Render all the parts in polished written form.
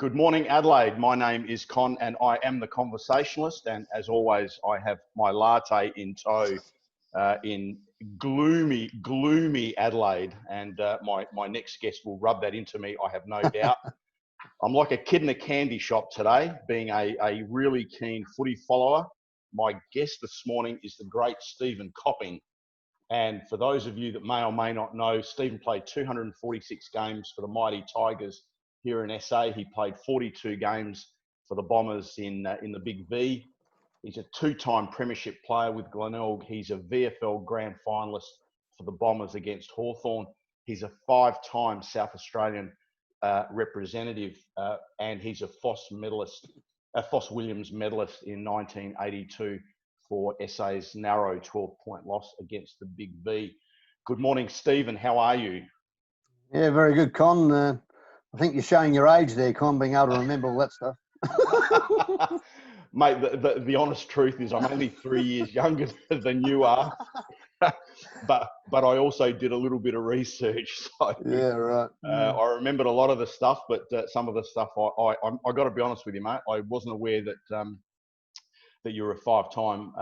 Good morning, Adelaide. My name is Con and I am the Conversationalist. And as always, I have my latte in tow in gloomy Adelaide. And my next guest will rub that into me, I have no doubt. I'm like a kid in a candy shop today, being a really keen footy follower. My guest this morning is the great Stephen Copping. And for those of you that may or may not know, Stephen played 246 games for the mighty Tigers here in SA. He played 42 games for the Bombers in the Big V. He's a two-time premiership player with Glenelg. He's a VFL grand finalist for the Bombers against Hawthorn. He's a five-time South Australian representative, and he's a Foss Williams medalist in 1982 for SA's narrow 12-point loss against the Big V. Good morning, Stephen. How are you? Yeah, very good, Con. I think you're showing your age there, Con, being able to remember all that stuff. Mate, the honest truth is I'm only 3 years younger than you are. but I also did a little bit of research. So, yeah, right. I remembered a lot of the stuff, but some of the stuff I got to be honest with you, mate. I wasn't aware that you're a five-time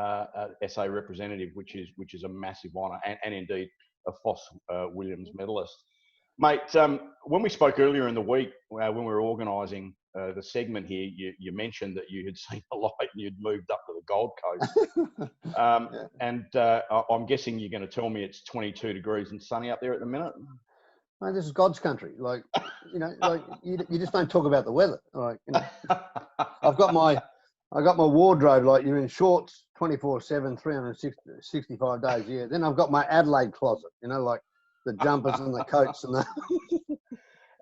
SA representative, which is a massive honour, and indeed a Foss Williams medalist. Mate, when we spoke earlier in the week, when we were organising the segment here, you mentioned that you had seen the light and you'd moved up to the Gold Coast. Yeah. And I'm guessing you're going to tell me it's 22 degrees and sunny up there at the minute? Mate, this is God's country. Like, you just don't talk about the weather. Like, I've got my wardrobe, like you're in shorts 24/7, 365 days a year. Then I've got my Adelaide closet, like the jumpers and the coats and the...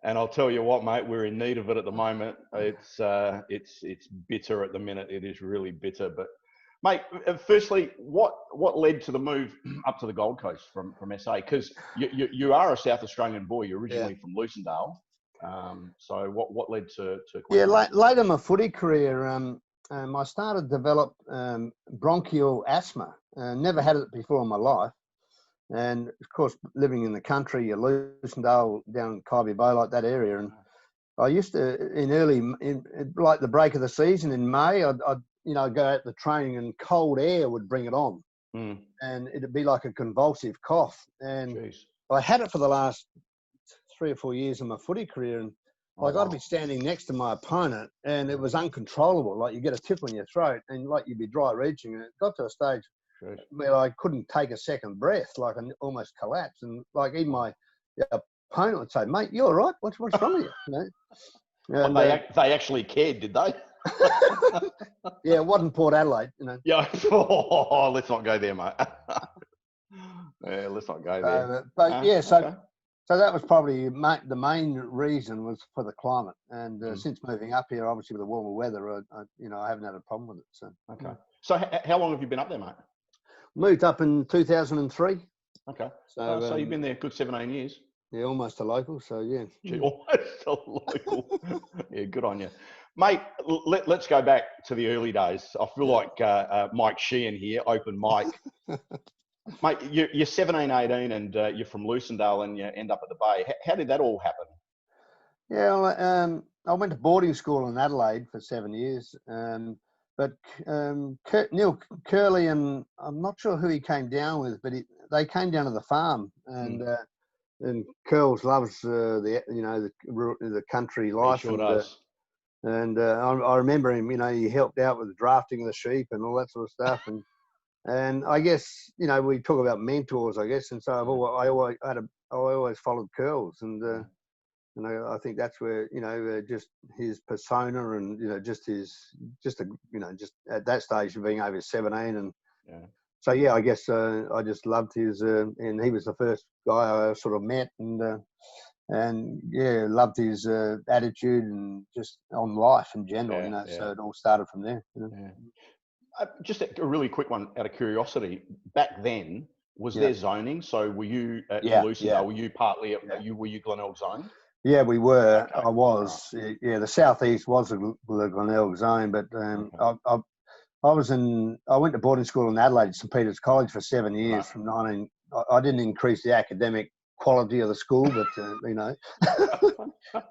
And I'll tell you what, mate, we're in need of it at the moment. It's bitter at the minute. It is really bitter. But, mate, firstly, what led to the move up to the Gold Coast from SA? Because you are a South Australian boy. You're originally from Lucendale. So what led to Queensland? Yeah, later in my footy career, I started to develop bronchial asthma. Never had it before in my life. And of course, living in the country, Lucendale, down Kybe Bay, like that area. And I used to, like the break of the season in May, I'd go out to training and cold air would bring it on. And it'd be like a convulsive cough. And Jeez. I had it for the last 3 or 4 years of my footy career. And I got to be standing next to my opponent and it was uncontrollable. Like you get a tip on your throat and like you'd be dry reaching. And it got to a stage where I couldn't take a second breath, like I almost collapsed. And like even my opponent would say, "Mate, you all right? What's wrong with you?" And, they actually cared, did they? Yeah, it wasn't Port Adelaide, Yeah. Oh, let's not go there, mate. Yeah, let's not go there. So that was probably the main reason was for the climate. And since moving up here, obviously with the warmer weather, I haven't had a problem with it. So okay. So how long have you been up there, mate? Moved up in 2003. Okay. So you've been there a good 17 years. Yeah, almost a local. So yeah. Almost a local. Yeah, good on you, mate. Let's go back to the early days. I feel like Mike Sheehan here, open mic. Mate, you're 17, 18 and you're from Lucendale and you end up at the Bay. How did that all happen? Yeah, well, I went to boarding school in Adelaide for 7 years. But Neil Kerley, and I'm not sure who he came down with, but they came down to the farm. And Curls loves the country life. He sure does. I remember him, he helped out with the drafting of the sheep and all that sort of stuff. And I guess, we talk about mentors, I guess. And so I always followed Curls. And I think that's where, just his persona and, just at that stage of being over 17. And so, yeah, I guess I just loved his, and he was the first guy I sort of met and loved his attitude and just on life in general, so it all started from there. Just a really quick one out of curiosity. Back then, was there zoning? So were you at Lucendale? Were you partly were you Glenelg zoned? Yeah, we were. Okay. I was. Right. Yeah, the southeast was the Glenelg zone, but I went to boarding school in Adelaide, St Peter's College for 7 years. I didn't increase the academic quality of the school, but you know,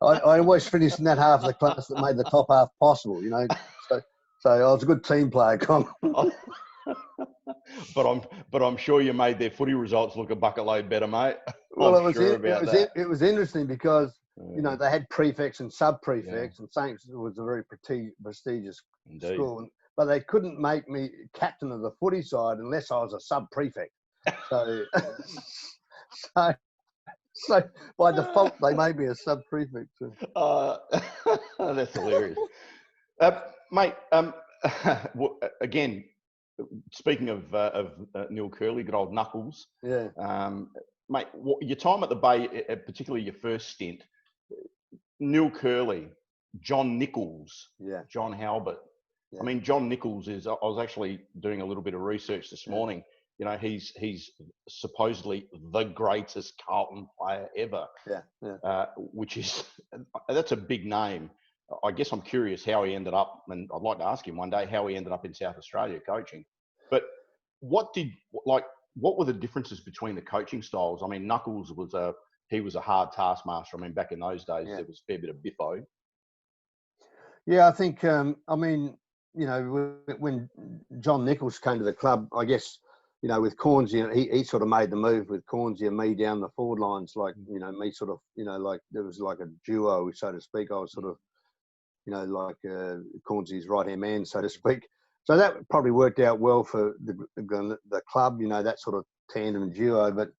I always finished in that half of the class that made the top half possible. You know, so I was a good team player, Con. but I'm sure you made their footy results look a bucket load better, mate. Well, It was interesting because you know they had prefects and sub prefects, and Saints was a very prestigious school, but they couldn't make me captain of the footy side unless I was a sub prefect. So, so by default they made me a sub prefect. That's hilarious, mate. Again, speaking of Neil Kerley, good old Knuckles. Yeah. Mate, your time at the Bay, particularly your first stint, Neil Kerley, John Nichols, John Halbert. Yeah. I mean, John Nichols is. I was actually doing a little bit of research this morning. You know, he's supposedly the greatest Carlton player ever. Which is that's a big name. I guess I'm curious how he ended up, and I'd like to ask him one day how he ended up in South Australia coaching. But what were the differences between the coaching styles? I mean, Knuckles was a hard taskmaster. I mean, back in those days, there was a fair bit of biffo. Yeah, I think, I mean, you know, when John Nichols came to the club, I guess, you know, with Cornsey, he sort of made the move with Cornsey and me down the forward lines, like, you know, me sort of, you know, like there was like a duo, so to speak. I was sort of, you know, like Cornsey's right-hand man, so to speak. So that probably worked out well for the club, you know, that sort of tandem duo. But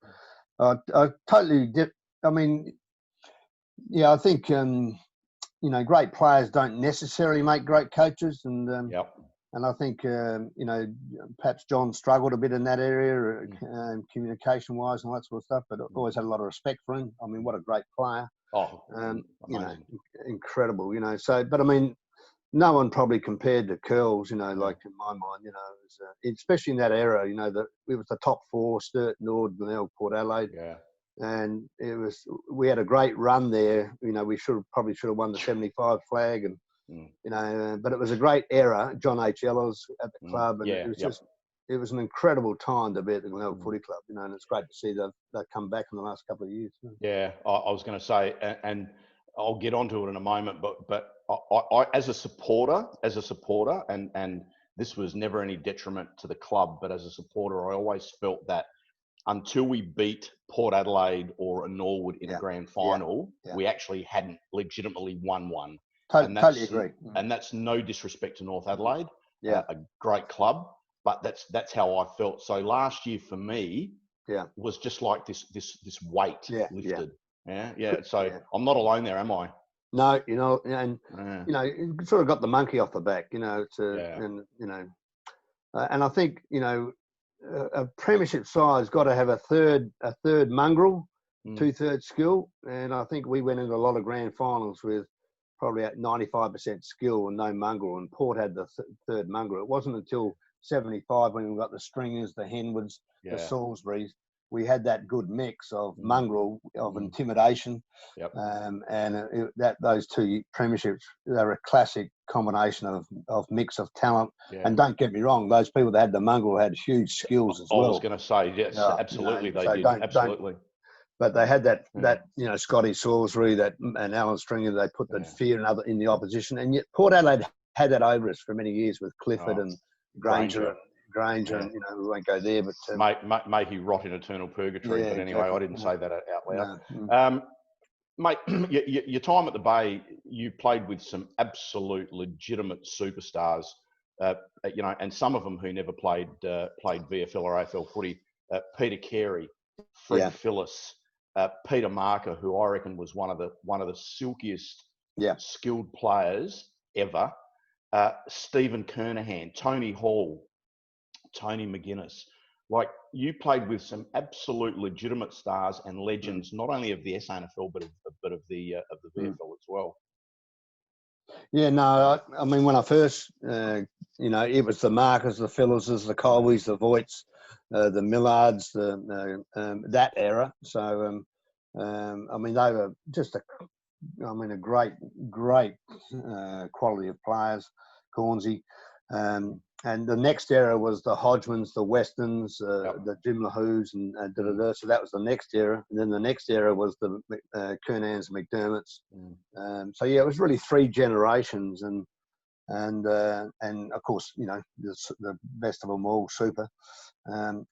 I totally did. I mean, yeah, I think, you know, great players don't necessarily make great coaches. And and I think, you know, perhaps John struggled a bit in that area, communication-wise and all that sort of stuff, but I always had a lot of respect for him. I mean, what a great player. You know, incredible, you know. So, but I mean, no one probably compared to Curls, you know, like in my mind, you know, it was, especially in that era, you know, it was the top four, Sturt, Nord, Glenelg, Port Adelaide. And we had a great run there. You know, we probably should have won the 75 flag, and you know, but it was a great era. John H. Ellis at the club, and it was it was an incredible time to be at the Glenelg Footy Club, you know, and it's great to see they've come back in the last couple of years. Yeah, I was going to say, and I'll get onto it in a moment, but I as a supporter, and this was never any detriment to the club, but as a supporter, I always felt that until we beat Port Adelaide or a Norwood in a grand final, we actually hadn't legitimately won one. Totally agree. And that's no disrespect to North Adelaide, a great club, but that's how I felt. So last year for me was just like this weight lifted. So I'm not alone there, am I? No, you know, and you know, you sort of got the monkey off the back, you know, and you know, and I think, you know, a premiership side's got to have a third mongrel, 2/3 skill, and I think we went into a lot of grand finals with probably at 95% skill and no mongrel, and Port had the third mongrel. It wasn't until 75 when we got the Stringers, the Henwoods, the Salisburys, we had that good mix of mongrel, of intimidation, and those two premierships, they're a classic combination of mix of talent. And don't get me wrong, those people that had the mongrel had huge skills as well. I was going to say, yes, absolutely, you know, they did, absolutely. But they had that you know, Scotty Salisbury, and Alan Stringer, they put that fear in the opposition, and yet Port Adelaide had that over us for many years with Clifford and Granger, and you know, we won't go there, but may he rot in eternal purgatory. But anyway, exactly. I didn't say that out loud. Mate, your time at the Bay, you played with some absolute legitimate superstars, you know, and some of them who never played VFL or AFL footy. Peter Carey, Fred Phillis, Peter Marker, who I reckon was one of the silkiest, skilled players ever. Stephen Kernahan, Tony Hall, Tony McGuinness. Like, you played with some absolute legitimate stars and legends, not only of the SANFL but of the VFL as well. Yeah, no, I mean, when I first, you know, it was the Markers, the Phillises, the Colbys, the Voigts, the Millards, that era. So, I mean, they were just a great quality of players. Cornsey, the next era was the Hodgmans, the Westons, Yep. the Jim Lahoos, and so that was the next era. And then the next era was the Kernans and McDermotts. So yeah, it was really 3 generations, and of course, you know, the best of them all, Super.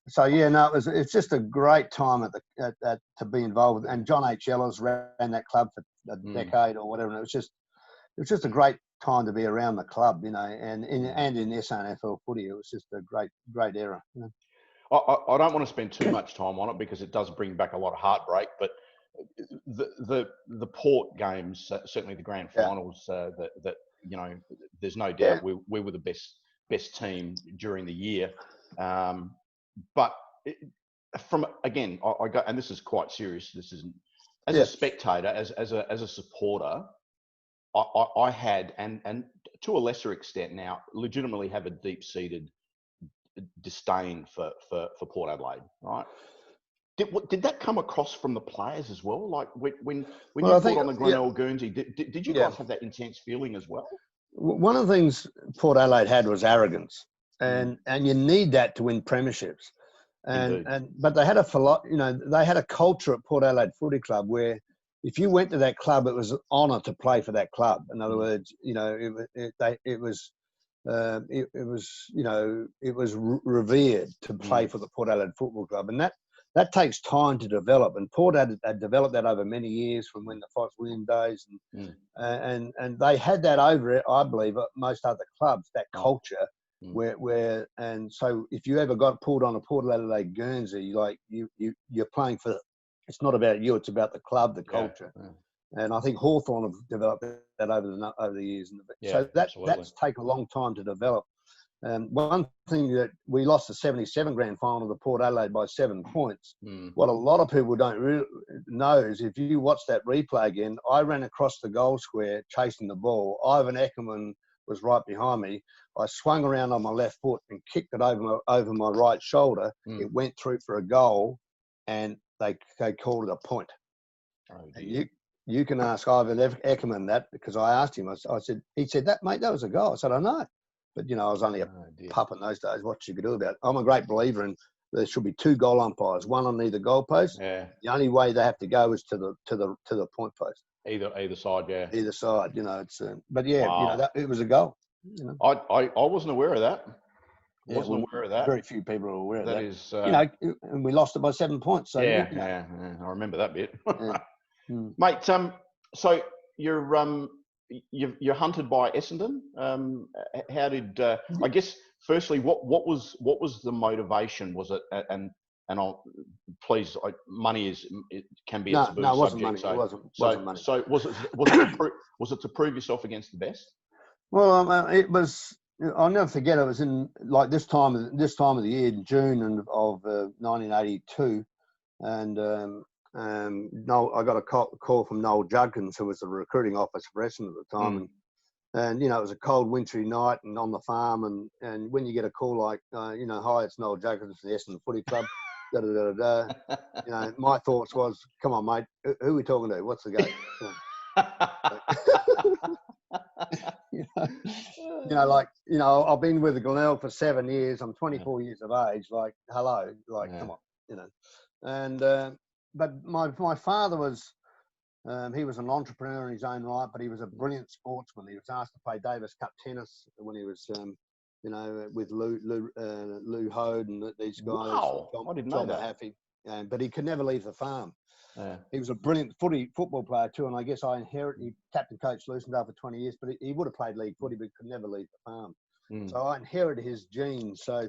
So yeah, no, it's just a great time to be involved with. And John H. Ellis ran that club for a decade or whatever. And it was just a great time to be around the club, you know, and in SANFL footy, it was just a great era. You know? I don't want to spend too much time on it because it does bring back a lot of heartbreak, but the Port games, certainly the grand finals, that you know, there's no doubt we were the best team during the year. But from again, I go, and this is quite serious. This isn't as a spectator, as a supporter. I had, and to a lesser extent now, legitimately have a deep-seated disdain for Port Adelaide, right? Did that come across from the players as well? Like when you fought on the Glenelg Guernsey, did you guys have that intense feeling as well? One of the things Port Adelaide had was arrogance, and you need that to win premierships. But they had they had a culture at Port Adelaide Footy Club where if you went to that club, it was an honour to play for that club. In other words, you know, it was revered to play for the Port Adelaide Football Club, and that takes time to develop. And Port had developed that over many years from when the Fitzwilliam days, and they had that over it, I believe, at most other clubs, that culture. And so if you ever got pulled on a Port Adelaide Guernsey, like you're playing for, it's not about you, it's about the club, the culture. And I think Hawthorn have developed that over the years. So that's taken a long time to develop. One thing that we lost the 77 grand final to Port Adelaide by 7 points. What a lot of people don't know is if you watch that replay again, I ran across the goal square chasing the ball. Ivan Eckerman was right behind me. I swung around on my left foot and kicked it over my right shoulder. It went through for a goal, and they called it a point. And you can ask Ivan Eckerman that, because I asked him. He said, that was a goal. I said, I know. But, you know, I was only a pup in those days. What you could do about it? I'm a great believer in there should be 2 goal umpires, one on either goalpost. The only way they have to go is to the point post. Either side, Either side, you know. It's but you know, it was a goal. You know, I wasn't aware of that. Wasn't aware of that. Very few people are aware of that. That is, you know, and we lost it by 7 points. So I remember that bit, mate. So you're hunted by Essendon. How did I guess? Firstly, what was the motivation? Was it and I'll please, money can be a taboo it wasn't subject. Money. So, it wasn't money. So was it to prove yourself against the best? Well, it was. I'll never forget. It was in like this time of the year, in June of 1982, and I got a call from Noel Judkins, who was the recruiting officer for Essendon at the time, and you know, it was a cold wintry night and on the farm, and when you get a call like you know, hi, it's Noel Judkins from the Essendon Footy Club. You know, my thoughts was, come on, mate, who are we talking to? What's the go? You know, like, you know, I've been with the Glenelg for 7 years. I'm 24 years of age. Like, hello, like, come on, you know. And but my father was, he was an entrepreneur in his own right, but he was a brilliant sportsman. He was asked to play Davis Cup tennis when he was, you know, with Lou Hode and these guys. Wow, I didn't know that. Haffey, but he could never leave the farm. He was a brilliant football player too, and I guess I inherited. He captain coached Lucendale for 20 years, but he would have played league footy, but could never leave the farm. So I inherited his genes. So,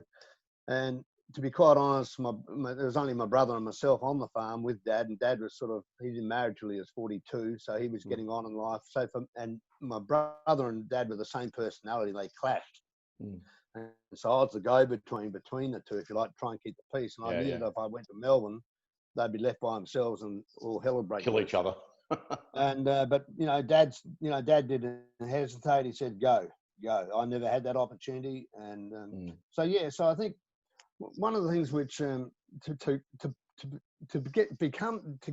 and to be quite honest, there was only my brother and myself on the farm with Dad, and Dad was he didn't marry till he was 42, so he was getting on in life. So and my brother and Dad were the same personality. They clashed. And so I was the go-between between the two, if you like, to try and keep the peace. And I knew that if I went to Melbourne, they'd be left by themselves and all hell would break loose. Kill each other. And but you know, Dad didn't hesitate. He said, "Go." I never had that opportunity, and so I think one of the things which to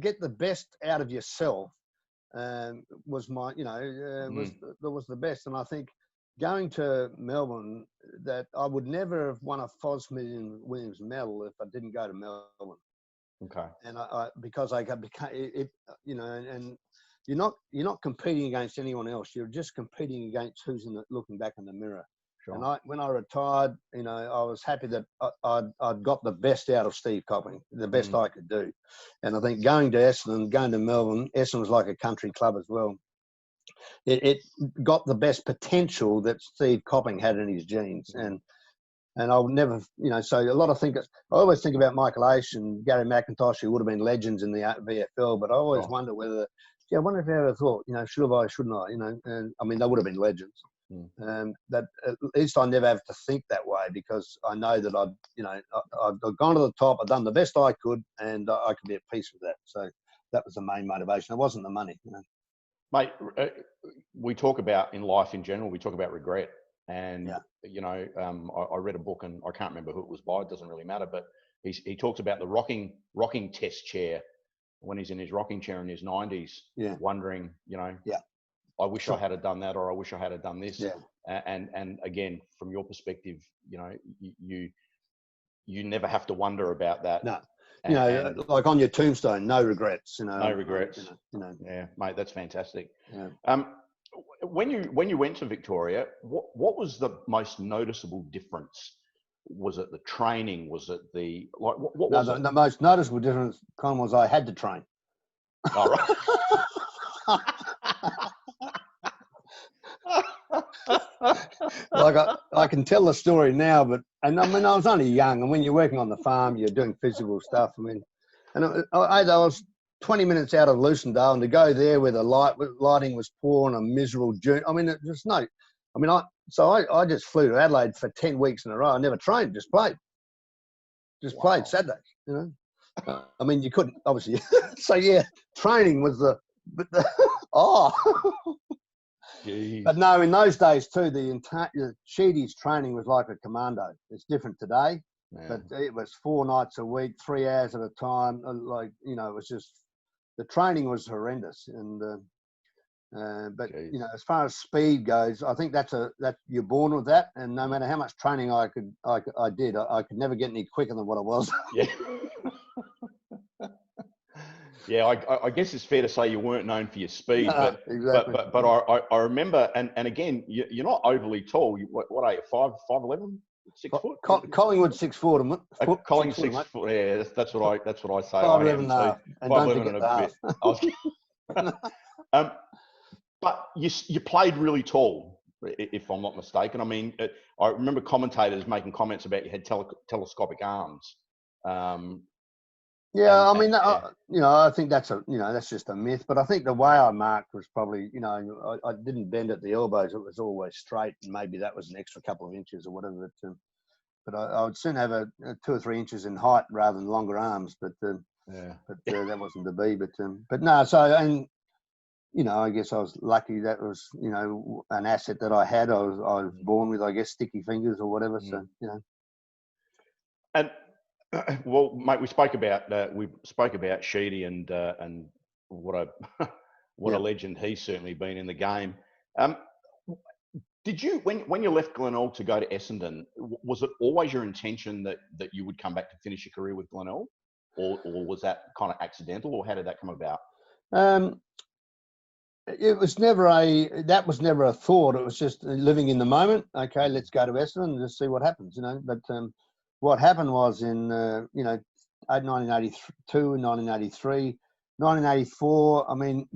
get the best out of yourself was my was the best, and I think going to Melbourne, that I would never have won a Williams medal if I didn't go to Melbourne. Okay. And because I became it, you know, and you're not competing against anyone else. You're just competing against who's looking back in the mirror. Sure. And when I retired, you know, I was happy that I'd got the best out of Steve Copping, the best I could do. And I think going to Essendon, going to Melbourne, Essendon was like a country club as well. It got the best potential that Steve Copping had in his genes. And I would never, you know, so a lot of thinkers, I always think about Michael Aish and Gary McIntosh, who would have been legends in the VFL, but I always wonder whether, I wonder if I ever thought, you know, should have I, shouldn't I, you know, and I mean, they would have been legends. That at least I never have to think that way, because I know that I've gone to the top, I've done the best I could, and I could be at peace with that. So that was the main motivation. It wasn't the money, you know. Mate, we talk about, in life in general, we talk about regret. And, you know, I read a book, and I can't remember who it was by, it doesn't really matter, but he talks about the rocking test chair when he's in his rocking chair in his 90s, wondering, you know, I wish I had done that, or I wish I had done this. And again, from your perspective, you know, you never have to wonder about that. No. You know, like on your tombstone, no regrets. You know, no regrets. You know. Yeah, mate, that's fantastic. Yeah. When you went to Victoria, what was the most noticeable difference? Was it the training? Was it the like? What was it? The most noticeable difference, Con, was I had to train. All right. Like I can tell the story now, but I mean I was only young, and when you're working on the farm, you're doing physical stuff. I mean, and I was 20 minutes out of Lucendale, and to go there where the lighting was poor and a miserable June. I mean, there's no. I mean, I just flew to Adelaide for 10 weeks in a row. I never trained, just played. Just played Saturdays, you know. I mean, you couldn't obviously. So yeah, training was Jeez. But no, in those days too, Sheedy's training was like a commando. It's different today, but it was 4 nights a week, 3 hours at a time. Like, you know, it was just, the training was horrendous. And but Jeez. you know, as far as speed goes, I think that you're born with that. And no matter how much training I did, I could never get any quicker than what I was. Yeah. Yeah, I guess it's fair to say you weren't known for your speed, No, exactly. but I remember, and again, you're not overly tall. What are you, 5'11", 6 foot? Collingwood 6 foot. Collingwood 6 foot. Yeah, that's what I say. 5'11" and a half. And don't forget the half. But you played really tall, if I'm not mistaken. I mean, I remember commentators making comments about you had telescopic arms. Yeah, I mean, you know, I think that's just a myth. But I think the way I marked was probably, you know, I didn't bend at the elbows; it was always straight, and maybe that was an extra couple of inches or whatever. But I would soon have a 2 or 3 inches in height rather than longer arms. But that wasn't to be. But no. So, and you know, I guess I was lucky. That was, you know, an asset that I had. I was born with, I guess, sticky fingers or whatever. So, you know. And well, mate, we spoke about Sheedy and what a legend he's certainly been in the game. Did you, when you left Glenelg to go to Essendon, was it always your intention that you would come back to finish your career with Glenelg, or was that kind of accidental, or how did that come about? It was never a thought. It was just living in the moment. Okay, let's go to Essendon and just see what happens, you know. But what happened was in 1982, 1983, 1984. I mean,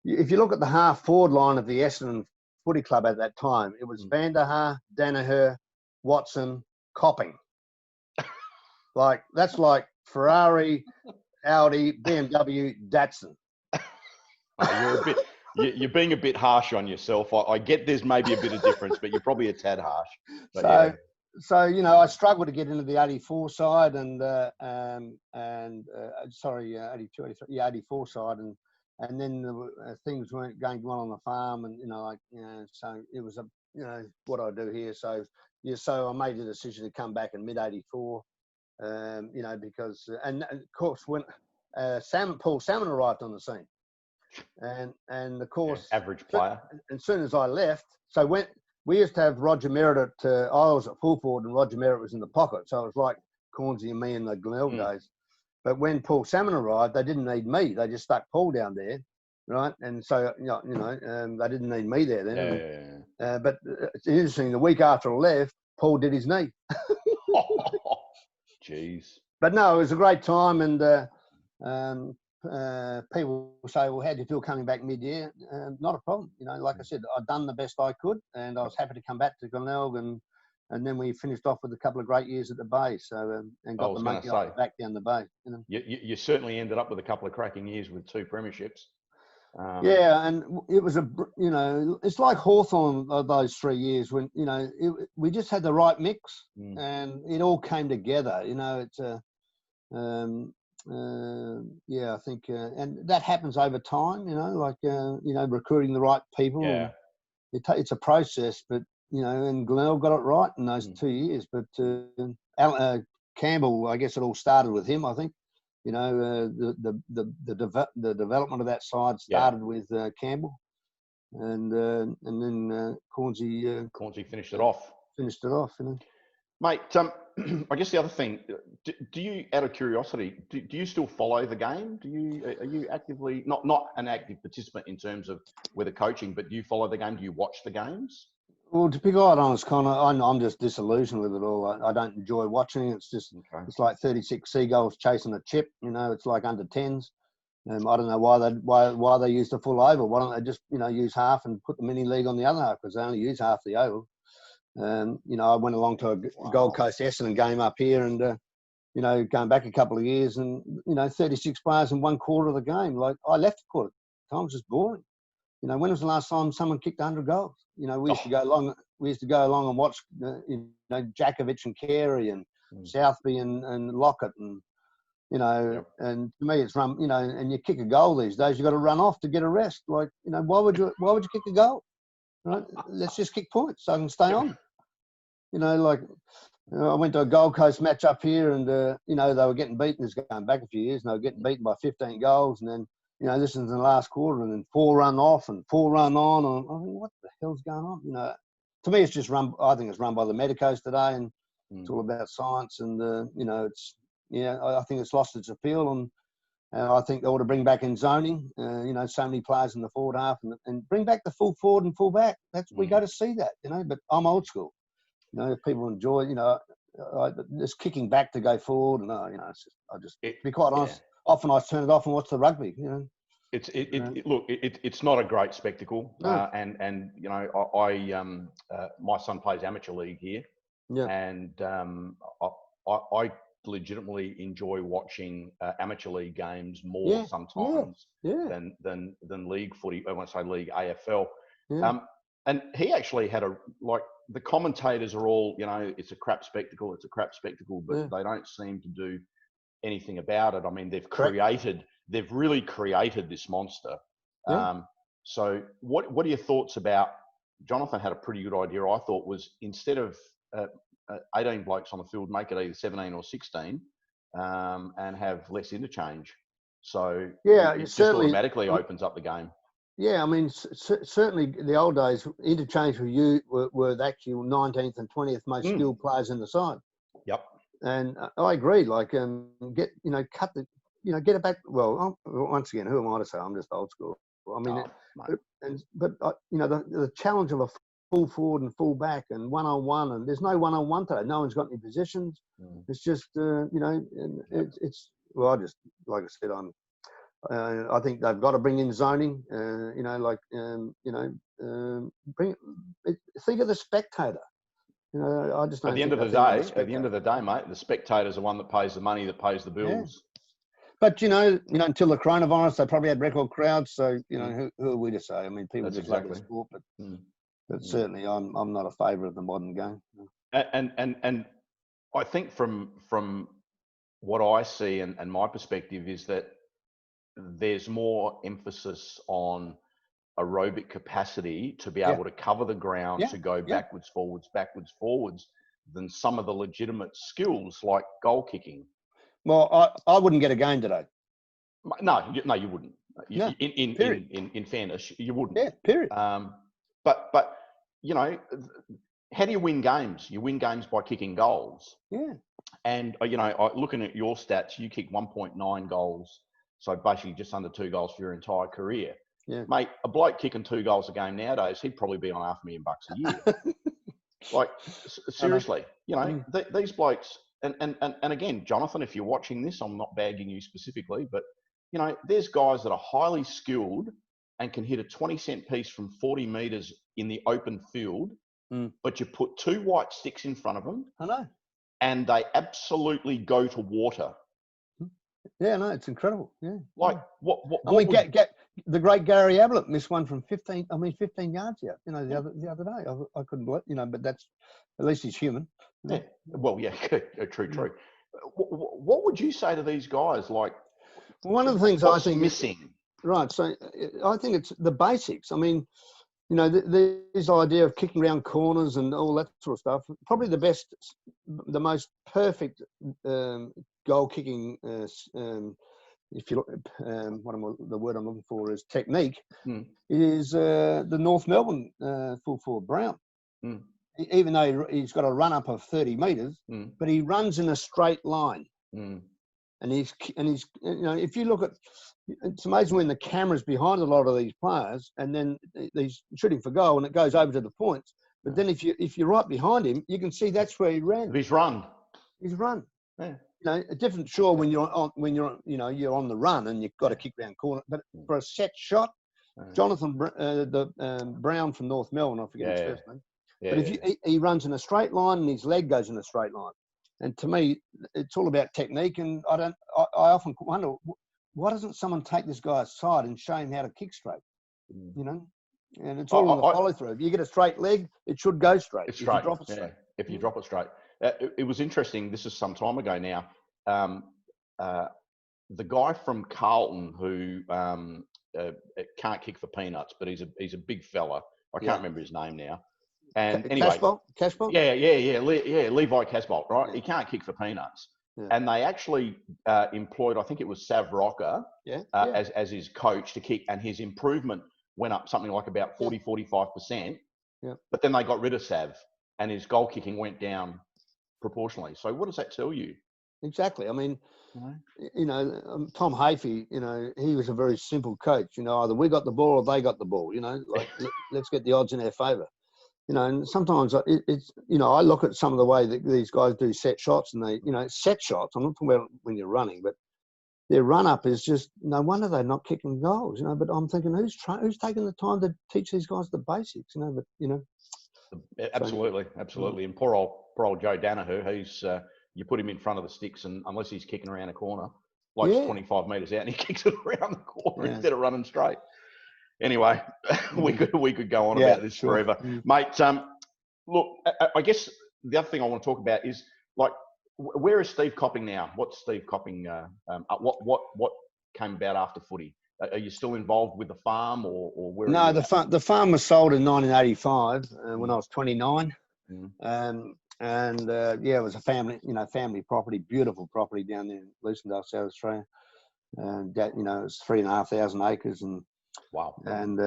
if you look at the half forward line of the Essendon Footy Club at that time, it was Van der Haar, Danaher, Watson, Copping. Like, that's like Ferrari, Audi, BMW, Datsun. You're being a bit harsh on yourself. I get there's maybe a bit of difference, but you're probably a tad harsh. But So, you know, I struggled to get into the 84 side and 82, 83, 84 side, and then things weren't going well on the farm, and, you know, like, you know, so it was what I do here. So I made the decision to come back in mid-84, you know, because, and of course when Paul Salmon arrived on the scene, and of course, average player. as soon as I left, so we used to have Roger Merritt at, I was at full forward and Roger Merritt was in the pocket. So it was like Cornsey and me in the Glenelg days. But when Paul Salmon arrived, they didn't need me. They just stuck Paul down there, right? And so, they didn't need me there then. But it's interesting, the week after I left, Paul did his knee. Jeez. But no, it was a great time. And people say, well, how do you feel coming back mid-year? Not a problem. Like I said, I'd done the best I could, and I was happy to come back to Glenelg, and then we finished off with a couple of great years at the Bay. So and got the monkey off the back down the Bay. You certainly ended up with a couple of cracking years with 2 premierships. Yeah, and it was it's like Hawthorn those 3 years when we just had the right mix, and it all came together. It's I think, and that happens over time. Recruiting the right people. Yeah, it's a process, but and Glenelg got it right in those 2 years. But Campbell, I guess it all started with him. I think. The development of that side started with Campbell, and then Cornsey finished it off. Mate. I guess the other thing, do you, out of curiosity, do you still follow the game? Are you actively not an active participant in terms of whether coaching, but do you follow the game? Do you watch the games? Well, to be quite honest, Connor, I'm just disillusioned with it all. I don't enjoy watching. It's just It's like 36 seagulls chasing a chip. It's like under 10s. I don't know why they use the full oval. Why don't they just use half and put the mini league on the other half, because they only use half the oval. I went along to a Gold Coast Essendon game up here, and going back a couple of years, and 36 players in one quarter of the game. Like, I left the quarter. Time was just boring. When was the last time someone kicked 100 goals? We used to go along. We used to go along and watch, Djakovic and Carey and Southby and Lockett, and and to me it's run. And you kick a goal these days, you got to run off to get a rest. Like, why would you kick a goal? Right? Let's just kick points so I can stay on. I went to a Gold Coast match up here, and they were getting beaten. This going back a few years, and they were getting beaten by 15 goals, and then. This is in the last quarter, and then 4 run off and 4 run on. And I mean, what the hell's going on? To me, it's just run. I think it's run by the medicos today, and it's all about science. And I think it's lost its appeal, and I think they ought to bring back in zoning. So many players in the forward half, and bring back the full forward and full back. We go to see that. But I'm old school. If people enjoy, just kicking back to go forward, and to be quite honest. Often I turn it off and watch the rugby. It's not a great spectacle, and my son plays amateur league here, and I legitimately enjoy watching amateur league games more sometimes than league footy. I want to say league AFL, and he actually had the commentators are all it's a crap spectacle, but they don't seem to do anything about it. I mean, they've really created this monster. So what are your thoughts about, Jonathan had a pretty good idea, I thought, was instead of 18 blokes on the field, make it either 17 or 16, and have less interchange. So it just automatically opens up the game. Yeah, I mean, certainly the old days, interchange for you were the actual 19th and 20th most skilled players in the side. Yep. And I agree. Like, get it back. Well, once again, who am I to say? I'm just old school. I mean, the challenge of a full forward and full back and one-on-one, and there's no one-on-one today. No one's got any positions. It's just, it's. Well, I just, like I said, I think they've got to bring in zoning. Think of the spectator. I just don't. At the end of the day, mate, the spectator's the one that pays the money, that pays the bills. But until the coronavirus, they probably had record crowds. So who are we to say? I mean, people just love the sport, but certainly, I'm not a favourite of the modern game. And I think from what I see and my perspective is that there's more emphasis on aerobic capacity to be able to cover the ground, to go backwards, forwards, than some of the legitimate skills like goal kicking. Well, I wouldn't get a game today. No, you wouldn't. No, in fairness, you wouldn't. Yeah, period. But you know, how do you win games? You win games by kicking goals. Yeah. And, you know, looking at your stats, you kicked 1.9 goals. So basically just under 2 goals for your entire career. Yeah. Mate, a bloke kicking 2 goals a game nowadays, he'd probably be on $500,000 a year. Like, seriously, you know, these blokes, and again, Jonathan, if you're watching this, I'm not bagging you specifically, but, you know, there's guys that are highly skilled and can hit a 20-cent piece from 40 metres in the open field, but you put 2 white sticks in front of them. I know. And they absolutely go to water. Yeah, no, it's incredible. Yeah. Like, what I mean, the great Gary Ablett missed one from 15 yards out, you know, the other day. I couldn't believe, you know, but that's, at least he's human. Yeah. Well, yeah, true. What would you say to these guys? Like, one of the things I think missing. Right. So I think it's the basics. I mean, you know, this idea of kicking around corners and all that sort of stuff, probably the most perfect goal kicking, if you look, the word I'm looking for is technique, is the North Melbourne full forward Brown. Even though he's got a run up of 30 metres, but he runs in a straight line. And he's, you know, if you look at, it's amazing when the camera's behind a lot of these players, and then he's shooting for goal, and it goes over to the points. But then if you're right behind him, you can see that's where he ran. He's run. Yeah. You know, a different sure when you're on the run and you've got to kick round corner. But for a set shot, Jonathan Brown from North Melbourne, I forget his first name. Yeah, but if he runs in a straight line and his leg goes in a straight line. And to me, it's all about technique. And I often wonder, why doesn't someone take this guy aside and show him how to kick straight? You know, and it's all on the follow through. If you get a straight leg, it should go straight. It's straight. If you drop it straight. If you drop it straight. It was interesting. This is some time ago now. The guy from Carlton who can't kick for peanuts, but he's a big fella. I can't remember his name now. And anyway, Cashbolt? Yeah, Levi Casbolt, right? He can't kick for peanuts. Yeah. And they actually employed, I think it was Sav Rocker as his coach to kick, and his improvement went up something like about 45%. Yeah. But then they got rid of Sav, and his goal kicking went down proportionally. So what does that tell you? Exactly. I mean, you know, Tom Hafey, you know, he was a very simple coach. You know, either we got the ball or they got the ball. You know, like let's get the odds in our favour. You know, and sometimes it's, you know, I look at some of the way that these guys do set shots, and they, you know, set shots. I'm not talking about when you're running, but their run up is just, no wonder they're not kicking goals, you know. But I'm thinking, who's taking the time to teach these guys the basics, you know? But you know, absolutely. And poor old Joe Danaher, he's you put him in front of the sticks, and unless he's kicking around a corner, like 25 metres out, and he kicks it around the corner instead of running straight. Anyway, we could go on about this forever, mate. Look, I guess the other thing I want to talk about is, like, where is Steve Copping now? What's Steve Copping? What came about after footy? Are you still involved with the farm, or where? No, the farm was sold in 1985 when I was 29, and it was a family property, beautiful property down there in Lucendale, South Australia, and that, you know, it's 3,500 acres and. Wow. And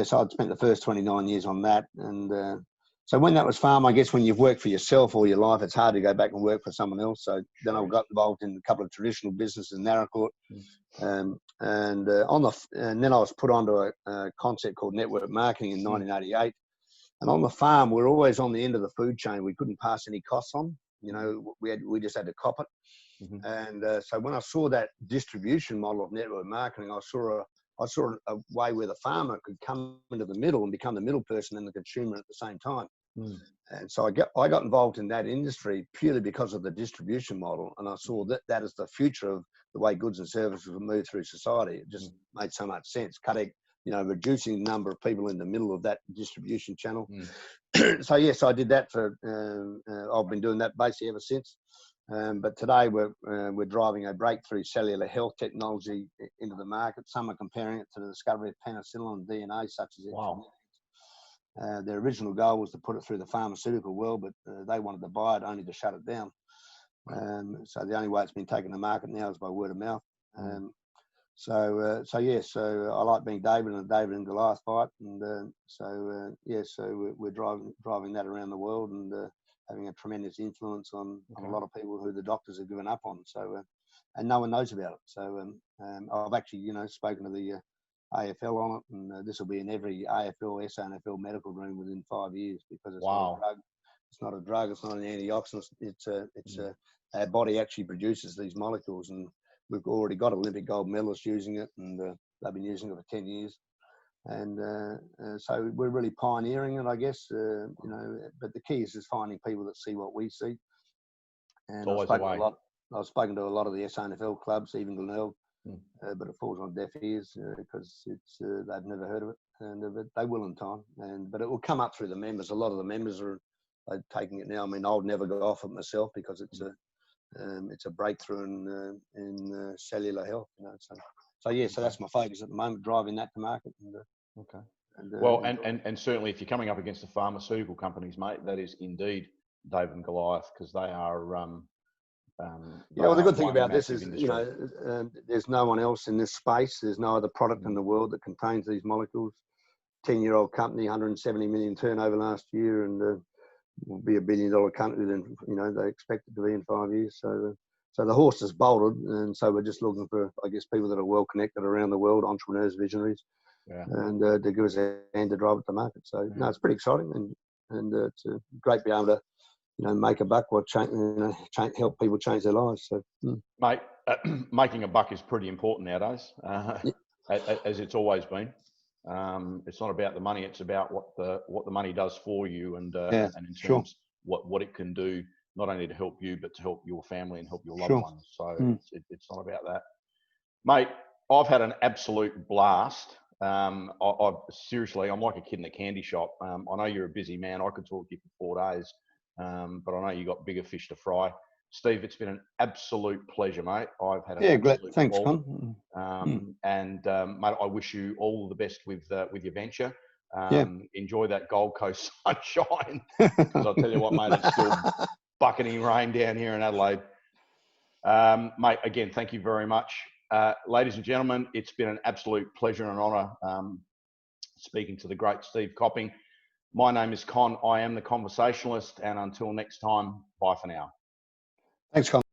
so I'd spent the first 29 years on that. And so when that was farm, I guess when you've worked for yourself all your life, it's hard to go back and work for someone else. So then I got involved in a couple of traditional businesses in Narracourt. And then I was put onto a concept called network marketing in 1988. And on the farm, we're always on the end of the food chain. We couldn't pass any costs on. You know, we just had to cop it. And so when I saw that distribution model of network marketing, I saw a way where the farmer could come into the middle and become the middle person and the consumer at the same time. And so I got involved in that industry purely because of the distribution model. And I saw that as the future of the way goods and services would move through society. It just made so much sense, reducing the number of people in the middle of that distribution channel. So yes, I did that I've been doing that basically ever since. But today we're driving a breakthrough cellular health technology into the market. Some are comparing it to the discovery of penicillin and DNA, such as their original goal was to put it through the pharmaceutical world, but they wanted to buy it only to shut it down. So the only way it's been taken to market now is by word of mouth. So so I like being David and David and Goliath fight, and so we're driving that around the world, and having a tremendous influence on a lot of people who the doctors have given up on. So and no one knows about it. So I've actually spoken to the AFL on it, and this will be in every AFL, SANFL medical room within 5 years, because it's not a drug. It's not a drug. It's not an antioxidant. Our body actually produces these molecules, and we've already got Olympic gold medalists using it, and they've been using it for 10 years. And so we're really pioneering it, I guess. But the key is finding people that see what we see. And I've spoken to a lot of the SANFL clubs, even Glenelg, but it falls on deaf ears because they've never heard of it, but they will in time. But it will come up through the members. A lot of the members are taking it now. I mean, I'll never go off it myself because it's a breakthrough in cellular health. So that's my focus at the moment, driving that to market. And certainly if you're coming up against the pharmaceutical companies, mate, that is indeed David and Goliath, because they are. Well, the good thing about this is, there's no one else in this space. There's no other product in the world that contains these molecules. 10-year-old company, 170 million turnover last year, and will be $1 billion company. Then they expect it to be in 5 years. So the horse is bolted, and so we're just looking for, I guess, people that are well connected around the world, entrepreneurs, visionaries, and to give us a hand to drive it to market. So no, it's pretty exciting, and it's great to be able to make a buck or help people change their lives. So, mate, making a buck is pretty important nowadays, as it's always been. It's not about the money; it's about what the money does for you, and in terms what it can do, not only to help you but to help your family and help your loved ones. So it's not about that, mate. I've had an absolute blast. Seriously, I'm like a kid in a candy shop. I know you're a busy man. I could talk to you for 4 days. But I know you got bigger fish to fry. Steve, it's been an absolute pleasure, mate. I've had an absolute thanks, Con. And mate, I wish you all the best with your venture. Enjoy that Gold Coast sunshine, because I'll tell you what, mate, it's still bucketing rain down here in Adelaide. Mate, again, thank you very much. Ladies and gentlemen, it's been an absolute pleasure and honour speaking to the great Steve Copping. My name is Con. I am the Conversationalist, and until next time, bye for now. Thanks, Con.